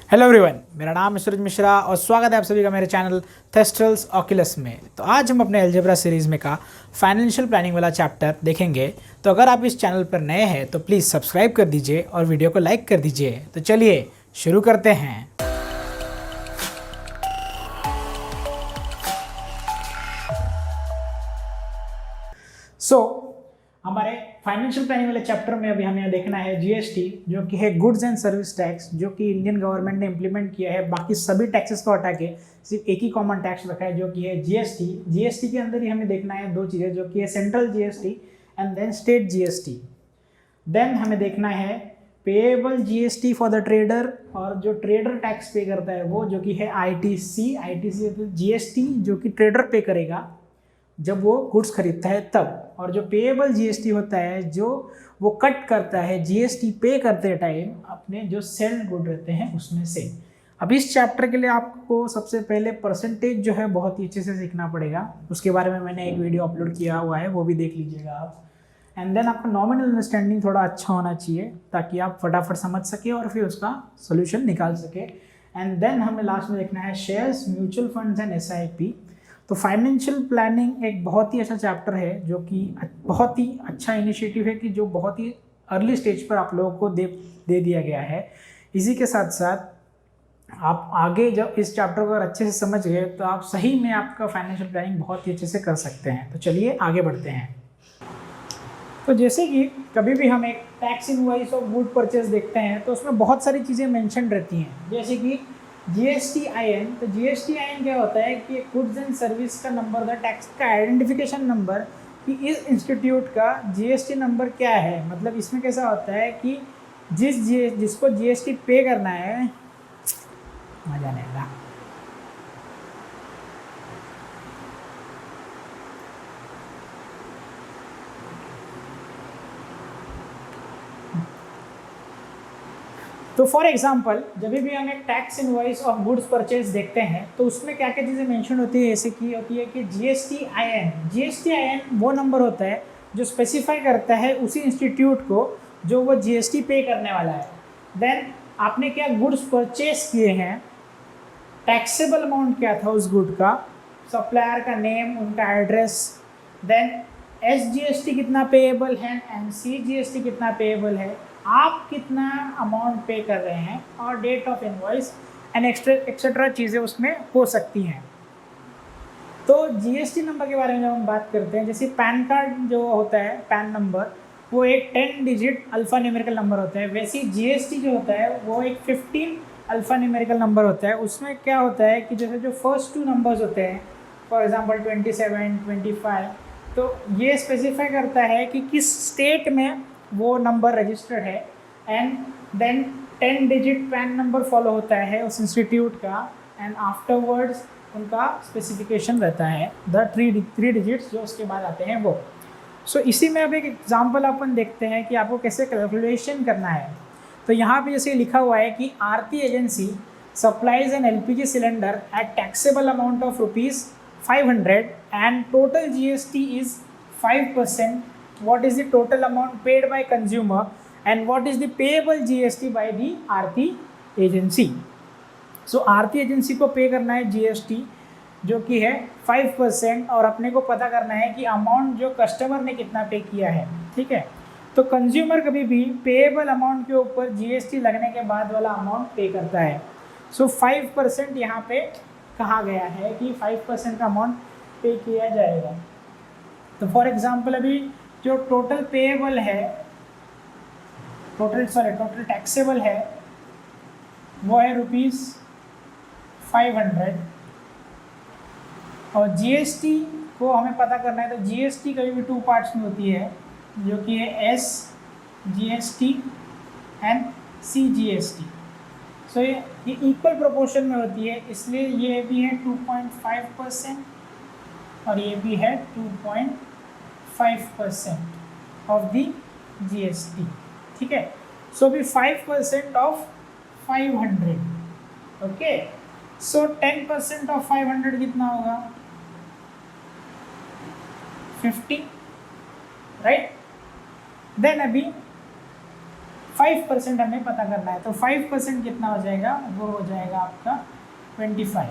Hello everyone, मेरा नाम है सूरज मिश्रा और स्वागत है आप सभी का मेरे चैनल थेस्ट्रल्स ऑक्यूलस में। तो आज हम अपने अलजेब्रा सीरीज़ में का फाइनेंशियल प्लानिंग वाला चैप्टर देखेंगे। तो अगर आप इस चैनल पर नए हैं तो प्लीज़ सब्सक्राइब कर दीजिए और वीडियो को लाइक कर दीजिए। तो चलिए शुरू करते हैं। हमारे फाइनेंशियल प्लानिंग वाले चैप्टर में अभी हमें देखना है जीएसटी, जो कि है गुड्स एंड सर्विस टैक्स, जो कि इंडियन गवर्नमेंट ने इम्प्लीमेंट किया है। बाकी सभी टैक्सेस को हटा के सिर्फ एक ही कॉमन टैक्स रखा है, जो कि है जीएसटी। जीएसटी के अंदर ही हमें देखना है दो चीज़ें, जो कि है central GST and then state GST. Then हमें देखना है payable GST for the trader, और जो ट्रेडर टैक्स पे करता है वो, जो कि है आईटीसी। आईटीसी जीएसटी जो कि ट्रेडर पे करेगा जब वो गुड्स खरीदता है तब। और जो पेएबल जीएसटी होता है जो वो कट करता है जीएसटी पे करते टाइम अपने जो सेल गुड रहते हैं उसमें से। अब इस चैप्टर के लिए आपको सबसे पहले परसेंटेज जो है बहुत ही अच्छे से सीखना पड़ेगा। उसके बारे में मैंने एक वीडियो अपलोड किया हुआ है, वो भी देख लीजिएगा आप। एंड देन आपका नॉमिनल अंडरस्टैंडिंग थोड़ा अच्छा होना चाहिए ताकि आप फटाफट समझ सके और फिर उसका सोल्यूशन निकाल सके। एंड देन हमें लास्ट में देखना है shares, mutual funds and SIP. तो फाइनेंशियल प्लानिंग एक बहुत ही अच्छा चैप्टर है, जो कि बहुत ही अच्छा इनिशिएटिव है कि जो बहुत ही अर्ली स्टेज पर आप लोगों को दे दिया गया है। इसी के साथ साथ आप आगे जब इस चैप्टर को अगर अच्छे से समझ गए तो आप सही में आपका फाइनेंशियल प्लानिंग बहुत ही अच्छे से कर सकते हैं। तो चलिए आगे बढ़ते हैं। तो जैसे कि कभी भी हम एक tax invoice of good purchase देखते हैं तो उसमें बहुत सारी चीज़ें मेंशन रहती हैं, जैसे कि GSTIN। तो GSTIN क्या होता है कि गुड्स एंड सर्विस का नंबर था, टैक्स का आइडेंटिफिकेशन नंबर, कि इस इंस्टीट्यूट का GST नंबर क्या है। मतलब इसमें कैसा होता है कि जिसको GST पे करना है, मजा नहीं आएगा। तो फॉर एग्जांपल जब भी हम एक tax invoice of goods purchase देखते हैं तो उसमें क्या क्या चीज़ें मेंशन होती है। ऐसे की होती है कि GSTIN वो नंबर होता है जो स्पेसिफाई करता है उसी इंस्टीट्यूट को जो वो GST पे करने वाला है। देन आपने क्या गुड्स परचेज किए हैं, टैक्सेबल अमाउंट क्या था उस गुड का, सप्लायर का नेम, उनका एड्रेस, देन SGST कितना पेएबल है एंड CGST कितना पेएबल है, आप कितना अमाउंट पे कर रहे हैं, और date of invoice and etcetera चीज़ें उसमें हो सकती हैं। तो GST नंबर के बारे में जब हम बात करते हैं, जैसे पैन कार्ड जो होता है, पैन नंबर, वो एक 10 डिजिट अल्फ़ा न्यूमेरिकल नंबर होता है। वैसे GST जो होता है वो एक 15 अल्फ़ा न्यूमेरिकल नंबर होता है। उसमें क्या होता है कि जैसे जो फर्स्ट 2 नंबर्स होते हैं, फॉर एग्जांपल 27, 25, तो ये स्पेसिफाई करता है कि किस स्टेट में वो नंबर रजिस्टर्ड है। And then 10 digit PAN number follow होता है उस इंस्टीट्यूट का, एंड आफ्टरवर्ड्स उनका स्पेसिफिकेशन रहता है, द थ्री डिजिट्स जो उसके बाद आते हैं वो। सो इसी में अब एक एग्जांपल अपन देखते हैं कि आपको कैसे कैलकुलेशन करना है। तो यहाँ पे जैसे लिखा हुआ है कि Aarti agency supplies an LPG cylinder at taxable amount of ₹500 and total GST is 5%. What is the total amount paid by consumer and what is the payable GST by the Aarti agency. So Aarti agency को पे करना है GST जो कि है 5%, और अपने को पता करना है कि अमाउंट जो कस्टमर ने कितना पे किया है। ठीक है, तो कंज्यूमर कभी भी पेएबल अमाउंट के ऊपर GST लगने के बाद वाला अमाउंट पे करता है। सो 5% यहाँ पे कहा गया है कि 5% का अमाउंट पे किया जाएगा। तो फॉर एग्जांपल अभी जो टोटल पेएबल है, टोटल टैक्सेबल है वो है ₹500, और GST को हमें पता करना है। तो GST कभी भी 2 पार्ट्स में होती है, जो कि है SGST एंड CGST। सो ये इक्वल प्रोपोर्शन में होती है, इसलिए ये भी है 2.5% और ये भी है 2.5% ऑफ द GST। ठीक है, सो भी 5% ऑफ 500। ओके, सो 10% ऑफ 500 कितना होगा, 50, राइट। देन अभी 5% हमें पता करना है। तो 5% कितना हो जाएगा, वो हो जाएगा आपका 25।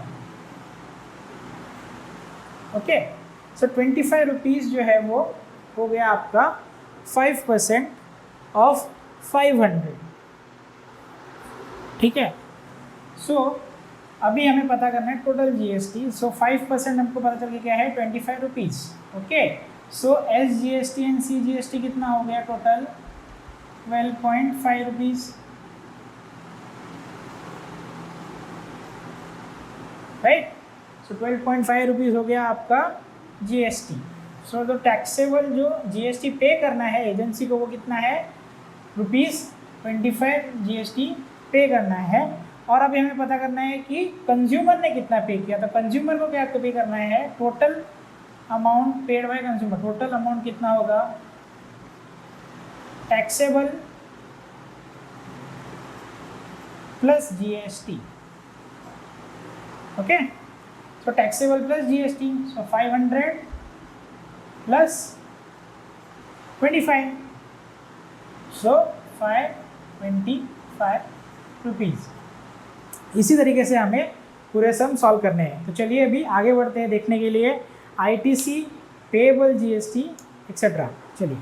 ओके, सो 25 रुपीज़ जो है वो हो गया आपका 5% ऑफ 500। ठीक है, सो अभी हमें पता करना है टोटल जीएसटी। सो 5% हमको पता चल के क्या है 25 rupees. Okay, so SGST and CGST कितना हो गया टोटल 12.5 रुपीज़, राइट। सो 12.5 रुपीज़ हो गया आपका जीएसटी। सो जो टैक्सेबल जो जीएसटी पे करना है एजेंसी को वो कितना है ₹25 जीएसटी पे करना है। और अभी हमें पता करना है कि कंज्यूमर ने कितना पे किया। तो कंज्यूमर को क्या पे करना है, total amount paid by consumer. Total amount कितना होगा टैक्सेबल प्लस जीएसटी। ओके, सो टैक्सेबल प्लस जीएसटी, सो 500 प्लस 25, सो 525 रुपीज़। इसी तरीके से हमें पूरे सम सॉल्व करने हैं। तो चलिए अभी आगे बढ़ते हैं देखने के लिए आईटीसी, पेएबल जीएसटी एक्सेट्रा। चलिए,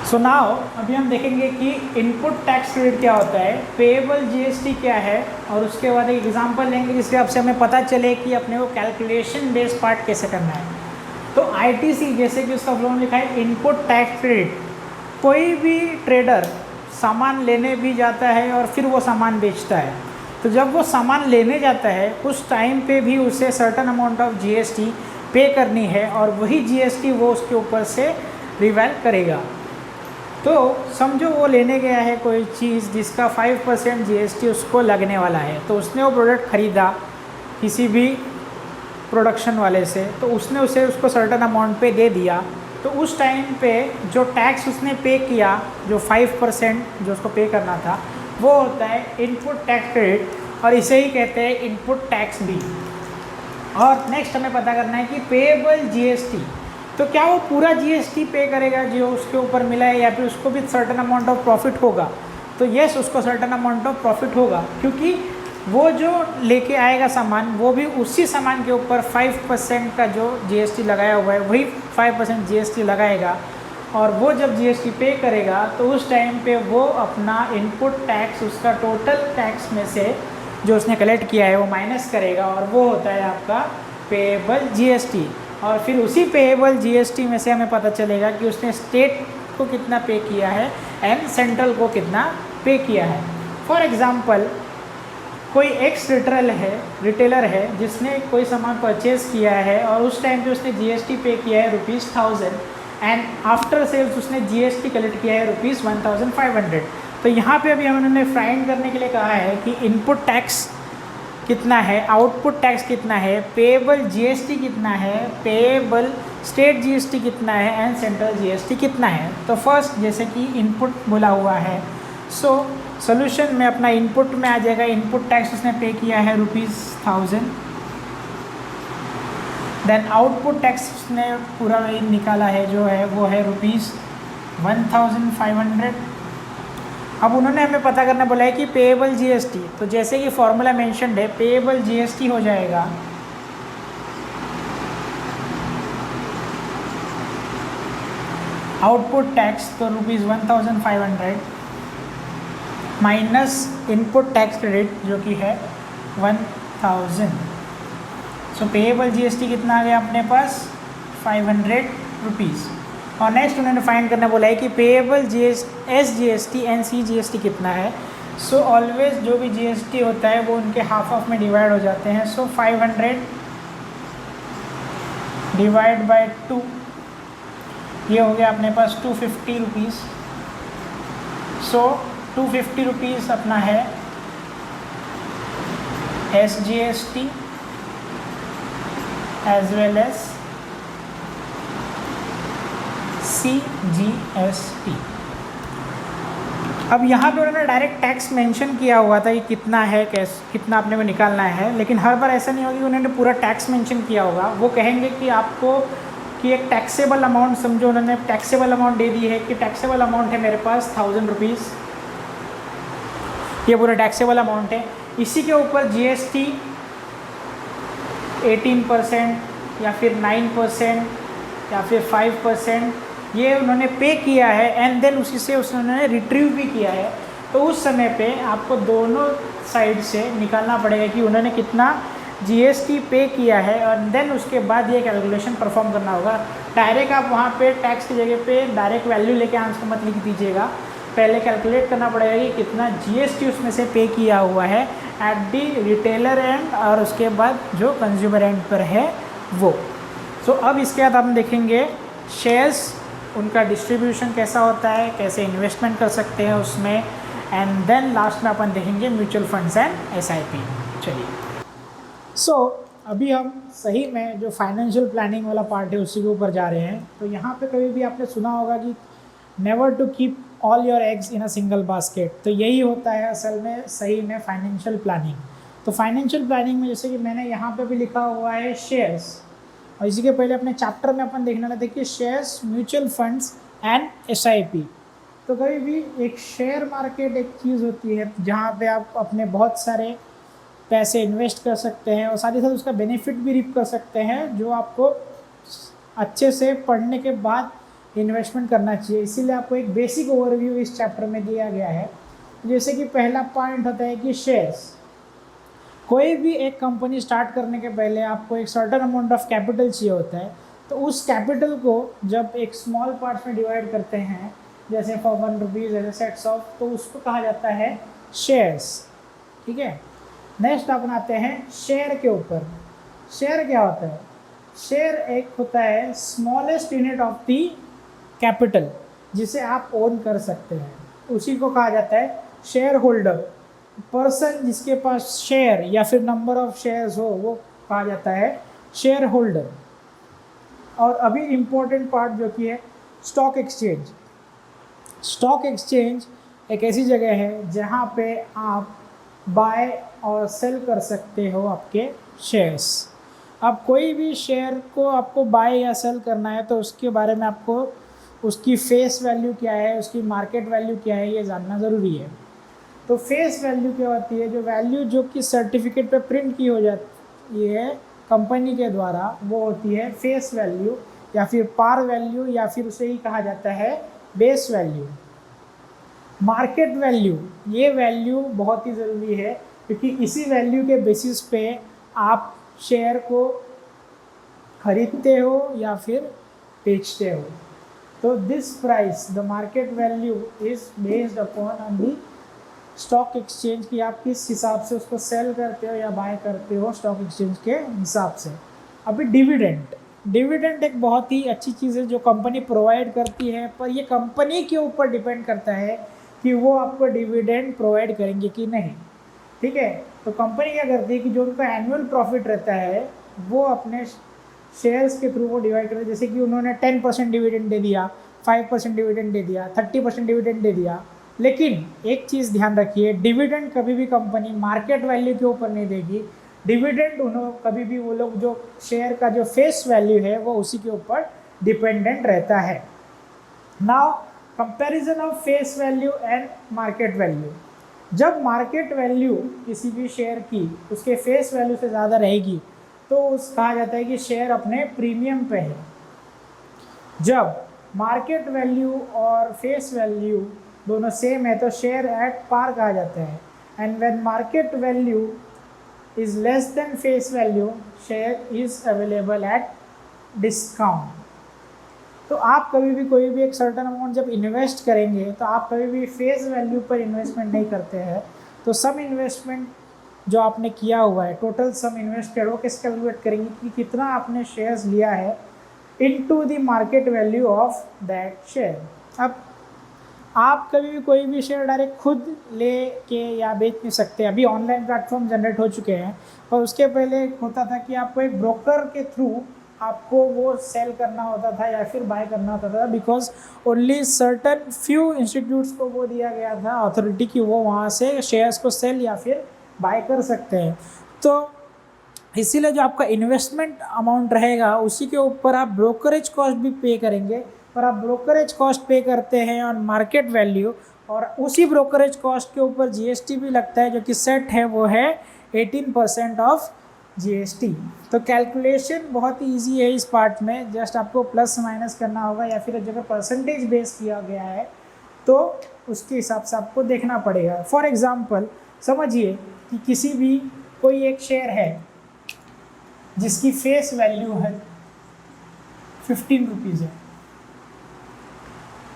सो नाउ अभी हम देखेंगे कि इनपुट टैक्स क्रेडिट क्या होता है, पेएबल जीएसटी क्या है, और उसके बाद एक एग्जांपल लेंगे जिसके आपसे हमें पता चले कि अपने को कैलकुलेशन बेस्ड पार्ट कैसे करना है। तो आईटीसी जैसे कि उसका फ्लो में लिखा है इनपुट टैक्स क्रेडिट। कोई भी ट्रेडर सामान लेने भी जाता है और फिर वो सामान बेचता है, तो जब वो सामान लेने जाता है उस टाइम पे भी उसे सर्टन अमाउंट ऑफ जीएसटी पे करनी है और वही जीएसटी वो उसके ऊपर से रिवैल्व करेगा। तो समझो वो लेने गया है कोई चीज़ जिसका 5% जीएसटी उसको लगने वाला है, तो उसने वो प्रोडक्ट ख़रीदा किसी भी प्रोडक्शन वाले से, तो उसने उसे उसको सर्टन अमाउंट पे दे दिया। तो उस टाइम पे जो टैक्स उसने पे किया, जो 5% जो उसको पे करना था, वो होता है इनपुट टैक्स क्रेडिट और इसे ही कहते हैं इनपुट टैक्स भी। और नेक्स्ट हमें पता करना है कि पेएबल जीएसटी, तो क्या वो पूरा जीएसटी पे करेगा जो उसके ऊपर मिला है या फिर उसको भी सर्टन अमाउंट ऑफ प्रॉफिट होगा। तो यस, उसको सर्टन अमाउंट ऑफ प्रॉफिट होगा, क्योंकि वो जो लेके आएगा सामान वो भी उसी सामान के ऊपर 5% का जो जीएसटी लगाया हुआ है वही 5% जीएसटी लगाएगा। और वो जब जीएसटी पे करेगा तो उस टाइम पे वो अपना इनपुट टैक्स उसका टोटल टैक्स में से जो उसने कलेक्ट किया है वो माइनस करेगा, और वो होता है आपका पेएबल जीएसटी। और फिर उसी पेएबल जीएसटी में से हमें पता चलेगा कि उसने स्टेट को कितना पे किया है एंड सेंट्रल को कितना पे किया है। फॉर एग्ज़ाम्पल, कोई एक्स रिटेलर है जिसने कोई सामान परचेज़ किया है और उस टाइम पे उसने जीएसटी पे किया है ₹1000 एंड आफ्टर सेल्स उसने जीएसटी कलेक्ट किया है ₹1500। तो यहाँ पे अभी उन्होंने फाइंड करने के लिए कहा है कि इनपुट टैक्स कितना है, आउटपुट टैक्स कितना है, पेएबल जीएसटी कितना है, पेएबल स्टेट जीएसटी कितना है एंड सेंट्रल जीएसटी कितना है। तो फर्स्ट जैसे कि इनपुट बोला हुआ है, सो सोल्यूशन में अपना इनपुट में आ जाएगा इनपुट टैक्स उसने पे किया है ₹1000। देन आउटपुट टैक्स उसने पूरा निकाला है जो है वो है ₹1500। अब उन्होंने हमें पता करना बोला है कि पेएबल जीएसटी, तो जैसे कि फॉर्मूला मेंशन्ड है पेएबल जीएसटी हो जाएगा आउटपुट टैक्स तो ₹1500 माइनस इनपुट टैक्स क्रेडिट जो कि है 1000। सो पेएबल जीएसटी कितना आ गया अपने पास 500 रुपीज़। और नेक्स्ट उन्होंने फाइंड करना बोला है कि पेएबल SGST एंड CGST कितना है। सो ऑलवेज जो भी जीएसटी होता है वो उनके हाफ ऑफ में डिवाइड हो जाते हैं। सो 500 डिवाइड बाय 2, ये हो गया अपने पास 250 रुपीज़। सो 250 रुपीज़ अपना है SGST as well as CGST। अब यहाँ पे उन्होंने डायरेक्ट टैक्स मेंशन किया हुआ था कि कितना है, कितना अपने को निकालना है, लेकिन हर बार ऐसा नहीं होगा कि उन्होंने पूरा टैक्स मेंशन किया होगा। वो कहेंगे कि आपको कि एक टैक्सेबल अमाउंट समझो, उन्होंने टैक्सेबल अमाउंट दे दी है कि टैक्सेबल अमाउंट है मेरे पास 1000 रुपीज़, ये पूरा टैक्सेबल अमाउंट है। इसी के ऊपर जीएसटी 18% या फिर 9% या फिर 5% ये उन्होंने पे किया है, एंड देन उसी से उन्होंने रिट्रीव भी किया है। तो उस समय पे आपको दोनों साइड से निकालना पड़ेगा कि उन्होंने कितना जीएसटी पे किया है, और देन उसके बाद ये कैलकुलेशन परफॉर्म करना होगा। डायरेक्ट आप वहाँ पे टैक्स की जगह पे डायरेक्ट वैल्यू लेके आंसर मत लिख दीजिएगा, पहले कैलकुलेट करना पड़ेगा कि कितना जीएसटी उसमें से पे किया हुआ है एट दी रिटेलर एंड, और उसके बाद जो कंज्यूमर एंड पर है वो। सो अब इसके बाद हम देखेंगे शेयर्स, उनका डिस्ट्रीब्यूशन कैसा होता है, कैसे इन्वेस्टमेंट कर सकते हैं उसमें, एंड देन लास्ट में अपन देखेंगे म्यूचुअल फंड्स एंड एसआईपी। चलिए, सो अभी हम सही में जो फाइनेंशियल प्लानिंग वाला पार्ट है उसी के ऊपर जा रहे हैं। तो यहाँ पे कभी भी आपने सुना होगा कि never to keep all your eggs in a single basket. तो यही होता है असल में सही में फाइनेंशियल प्लानिंग। तो फाइनेंशियल प्लानिंग में जैसे कि मैंने यहाँ पे भी लिखा हुआ है शेयर्स, और इसी के पहले अपने चैप्टर में अपन देखने वाले थे कि shares, mutual funds and SIP. तो कभी भी एक शेयर मार्केट एक चीज़ होती है जहाँ पे आप अपने बहुत सारे पैसे इन्वेस्ट कर सकते हैं और साथ ही साथ उसका बेनिफिट भी रिप कर सकते हैं, जो आपको अच्छे से पढ़ने के बाद इन्वेस्टमेंट करना चाहिए। इसीलिए आपको एक बेसिक ओवरव्यू इस चैप्टर में दिया गया है। जैसे कि पहला पॉइंट होता है कि शेयर्स, कोई भी एक कंपनी स्टार्ट करने के पहले आपको एक सर्टेन अमाउंट ऑफ कैपिटल चाहिए होता है। तो उस कैपिटल को जब एक स्मॉल पार्ट्स में डिवाइड करते हैं, जैसे for 1 rupees as assets of, तो उसको कहा जाता है शेयर्स। ठीक है, नेक्स्ट अपन आते हैं शेयर के ऊपर। शेयर क्या होता है? शेयर एक होता है smallest unit of the capital, जिसे आप ओन कर सकते हैं, उसी को कहा जाता है शेयर होल्डर। पर्सन जिसके पास शेयर या फिर नंबर ऑफ शेयर्स हो वो कहा जाता है शेयर होल्डर। और अभी इम्पोर्टेंट पार्ट जो कि है स्टॉक एक्सचेंज। स्टॉक एक्सचेंज एक ऐसी जगह है जहाँ पे आप बाय और सेल कर सकते हो आपके शेयर्स। अब कोई भी शेयर को आपको बाय या सेल करना है तो उसके बारे में आपको उसकी फेस वैल्यू क्या है, उसकी मार्केट वैल्यू क्या है, ये जानना ज़रूरी है। तो फेस वैल्यू क्या होती है? जो वैल्यू जो कि सर्टिफिकेट पे प्रिंट की हो जाती है कंपनी के द्वारा, वो होती है फेस वैल्यू या फिर पार वैल्यू, या फिर उसे ही कहा जाता है बेस वैल्यू। मार्केट वैल्यू, ये वैल्यू बहुत ही ज़रूरी है क्योंकि इसी वैल्यू के बेसिस पे आप शेयर को खरीदते हो या फिर बेचते हो। तो this price, the market value is based upon on the stock exchange, कि आप किस हिसाब से उसको सेल करते हो या बाय करते हो स्टॉक एक्सचेंज के हिसाब से। अभी डिविडेंड एक बहुत ही अच्छी चीज़ है जो कंपनी प्रोवाइड करती है, पर ये कंपनी के ऊपर डिपेंड करता है कि वो आपको डिविडेंड प्रोवाइड करेंगे कि नहीं। ठीक है, तो कंपनी क्या करती है कि जो उनका एनुअल प्रॉफिट रहता है वो अपने शेयर्स के थ्रू वो डिवाइड करते हैं। जैसे कि उन्होंने 10% डिविडेंड दे दिया, 5% डिविडेंड दे दिया, 30% डिविडेंड दे दिया। लेकिन एक चीज़ ध्यान रखिए, डिविडेंड कभी भी कंपनी मार्केट वैल्यू के ऊपर नहीं देगी। डिविडेंड उन्होंने कभी भी, वो लोग जो शेयर का जो फेस वैल्यू है वो उसी के ऊपर डिपेंडेंट रहता है। Now comparison of face value and market value. जब मार्केट वैल्यू किसी भी शेयर की उसके फेस वैल्यू से ज़्यादा रहेगी तो कहा जाता है कि शेयर अपने प्रीमियम पे है। जब मार्केट वैल्यू और फेस वैल्यू दोनों सेम है तो शेयर एट पार कहा जाता है। And when market value is less than face value, share is available at discount. तो आप कभी भी कोई भी एक सर्टेन अमाउंट जब इन्वेस्ट करेंगे तो आप कभी भी फेस वैल्यू पर इन्वेस्टमेंट नहीं करते हैं। तो सम इन्वेस्टमेंट जो आपने किया हुआ है, टोटल सम इन्वेस्टेड, वो कैसे कैलकुलेट करेंगे कि कितना आपने शेयर्स लिया है into the market value of that share. अब आप कभी भी कोई भी शेयर डायरेक्ट खुद ले के या बेच नहीं सकते। अभी ऑनलाइन प्लेटफॉर्म जनरेट हो चुके हैं, और उसके पहले होता था कि आपको एक ब्रोकर के थ्रू आपको वो सेल करना होता था या फिर बाय करना होता था, because only certain few institutes को वो दिया गया था अथॉरिटी कि वो वहाँ से शेयर्स को सेल या फिर बाय कर सकते हैं। तो इसीलिए जो आपका इन्वेस्टमेंट अमाउंट रहेगा उसी के ऊपर आप ब्रोकरेज कॉस्ट भी पे करेंगे, पर आप ब्रोकरेज कॉस्ट पे करते हैं ऑन मार्केट वैल्यू, और उसी ब्रोकरेज कॉस्ट के ऊपर जीएसटी भी लगता है, जो कि सेट है वो है 18% ऑफ जीएसटी। तो कैलकुलेशन बहुत ही ईजी है इस पार्ट में, जस्ट आपको प्लस माइनस करना होगा, या फिर अगर परसेंटेज बेस किया गया है तो उसके हिसाब से आपको देखना पड़ेगा। फॉर एग्जांपल समझिए कि किसी भी कोई एक शेयर है जिसकी फेस वैल्यू है 15 रुपीज़ है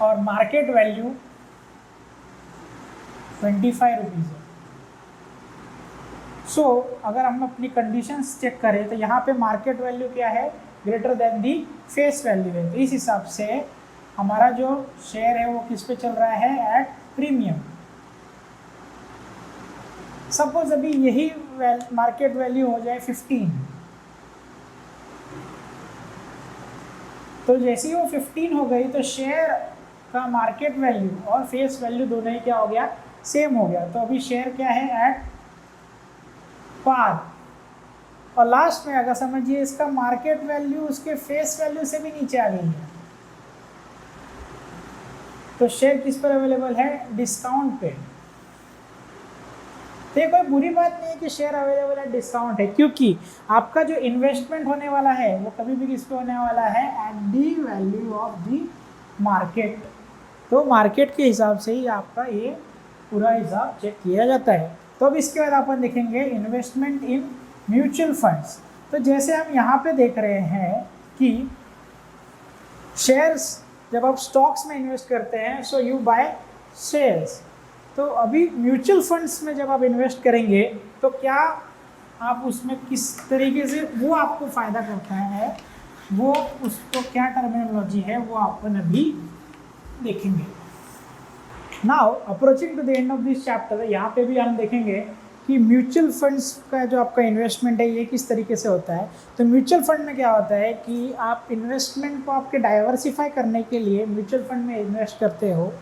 और मार्केट वैल्यू 25 रुपीज़ है। सो अगर हम अपनी कंडीशंस चेक करें तो यहाँ पे मार्केट वैल्यू क्या है, ग्रेटर देन दी फेस वैल्यू है। तो इस हिसाब से हमारा जो शेयर है वो किस पे चल रहा है, एट प्रीमियम। सपोज अभी यही मार्केट वैल्यू हो जाए 15, तो जैसे ही वो 15 हो गई तो शेयर का मार्केट वैल्यू और फेस वैल्यू दोनों ही क्या हो गया, सेम हो गया। तो अभी शेयर क्या है, एट पार। और लास्ट में अगर समझिए इसका मार्केट वैल्यू उसके फेस वैल्यू से भी नीचे आ गई है, तो शेयर किस पर अवेलेबल है, डिस्काउंट पे। तो ये कोई बुरी बात नहीं है कि शेयर अवेलेबल है डिस्काउंट है, क्योंकि आपका जो इन्वेस्टमेंट होने वाला है वो कभी भी किस पे होने वाला है, at the value of the market. तो मार्केट के हिसाब से ही आपका ये पूरा हिसाब चेक किया जाता है। तो अब इसके बाद अपन देखेंगे इन्वेस्टमेंट इन म्यूचुअल फंड्स। तो जैसे हम यहाँ पे देख रहे हैं कि शेयर्स, जब आप स्टॉक्स में इन्वेस्ट करते हैं सो यू बाय शेयर्स। तो अभी म्यूचुअल फंड्स में जब आप इन्वेस्ट करेंगे तो क्या आप उसमें किस तरीके से वो आपको फ़ायदा करता है, वो उसको क्या टर्मिनोलॉजी है वो अपन अभी देखेंगे। Now approaching to the end of this chapter, यहाँ पे भी हम देखेंगे कि म्यूचुअल फंड्स का जो आपका इन्वेस्टमेंट है ये किस तरीके से होता है। तो म्यूचुअल फंड में क्या होता है कि आप इन्वेस्टमेंट को आपके डाइवर्सिफाई करने के लिए म्यूचुअल फंड में इन्वेस्ट करते हो।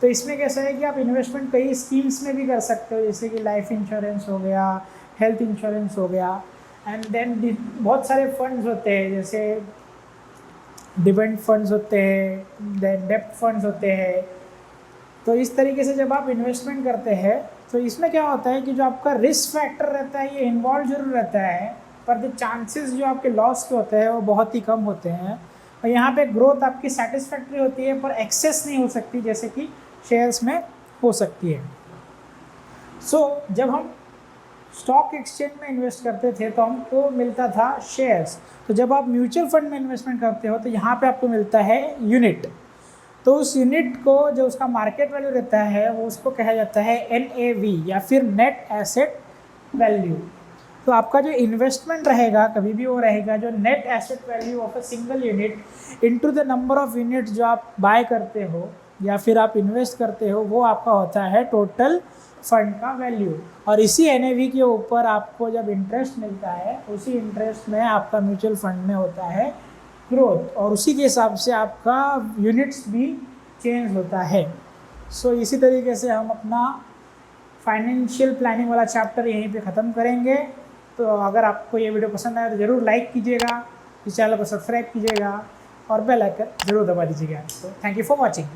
तो इसमें कैसा है कि आप इन्वेस्टमेंट कई स्कीम्स में भी कर सकते हो, जैसे कि लाइफ इंश्योरेंस हो गया, हेल्थ इंश्योरेंस हो गया, एंड देन बहुत सारे फंड्स होते हैं, जैसे डिविडेंड फंड्स होते हैं, देन डेब्ट फंड्स होते हैं। तो इस तरीके से जब आप इन्वेस्टमेंट करते हैं तो इसमें क्या होता है कि जो आपका रिस्क फैक्टर रहता है ये इन्वॉल्व जरूर रहता है, पर द चांसेस जो आपके लॉस के होते हैं वो बहुत ही कम होते हैं। और यहाँ पे ग्रोथ आपकी सेटिस्फैक्ट्री होती है पर एक्सेस नहीं हो सकती जैसे कि शेयर्स में हो सकती है। सो जब हम स्टॉक एक्सचेंज में इन्वेस्ट करते थे तो हमको मिलता था शेयर्स। तो जब आप म्यूचुअल फंड में इन्वेस्टमेंट करते हो तो यहाँ पे आपको मिलता है यूनिट। तो उस यूनिट को जो उसका मार्केट वैल्यू रहता है वो उसको कहा जाता है NAV या फिर नेट एसेट वैल्यू। तो आपका जो इन्वेस्टमेंट रहेगा कभी भी वो रहेगा जो net asset value of a single unit into the number of unit जो आप बाय करते हो या फिर आप इन्वेस्ट करते हो, वो आपका होता है टोटल फंड का वैल्यू। और इसी NAV के ऊपर आपको जब इंटरेस्ट मिलता है उसी इंटरेस्ट में आपका म्यूचुअल फंड में होता है ग्रोथ, और उसी के हिसाब से आपका यूनिट्स भी चेंज होता है। सो इसी तरीके से हम अपना फाइनेंशियल प्लानिंग वाला चैप्टर यहीं पे ख़त्म करेंगे। तो अगर आपको ये वीडियो पसंद आया तो ज़रूर लाइक कीजिएगा, इस चैनल को सब्सक्राइब कीजिएगा और बेल आइकन ज़रूर दबा दीजिएगा। तो थैंक यू फॉर वॉचिंग।